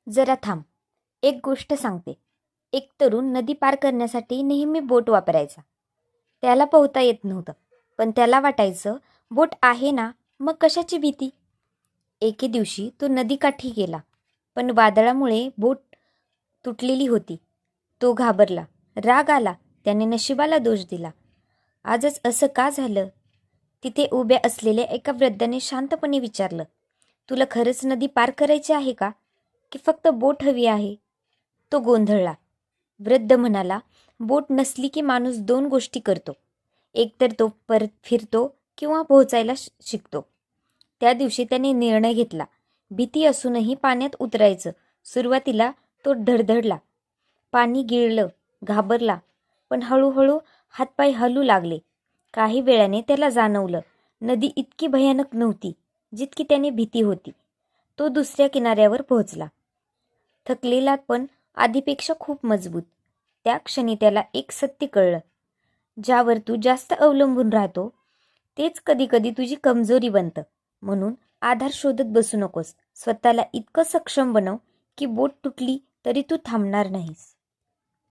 जरा थांब. एक गोष्ट सांगते. एक तरुण नदी पार करण्यासाठी नेहमी बोट वापरायचा. त्याला पोहता येत नव्हतं, पण त्याला वाटायचं बोट आहे ना, मग कशाची भीती. एके दिवशी तो नदीकाठी गेला, पण वादळामुळे बोट तुटलेली होती. तो घाबरला, राग आला. त्याने नशिबाला दोष दिला. आजच असं का झालं? तिथे उभ्या असलेल्या एका वृद्धाने शांतपणे विचारलं, तुला खरंच नदी पार करायची आहे का, की फक्त बोट हवी आहे? तो गोंधळला. वृद्ध म्हणाला, बोट नसली की माणूस दोन गोष्टी करतो. एकतर तो परत फिरतो किंवा पोहोचायला शिकतो. त्या दिवशी त्याने निर्णय घेतला. भीती असूनही पाण्यात उतरायचं. सुरुवातीला तो धडधडला. पाणी गिळलं, घाबरला, पण हळूहळू हातपाय हलू लागले. काही वेळाने त्याला जाणवलं, नदी इतकी भयानक नव्हती जितकी त्याने भीती होती. तो दुसऱ्या किनाऱ्यावर पोहोचला, थकलेला पण आधीपेक्षा खूप मजबूत. त्या क्षणी त्याला एक सत्य कळलं, ज्यावर तू जास्त अवलंबून राहतो तेच कधीकधी तुझी कमजोरी बनतं. म्हणून आधार शोधत बसू नकोस. स्वतःला इतकं सक्षम बनव की बोट तुटली तरी तू थांबणार नाहीस.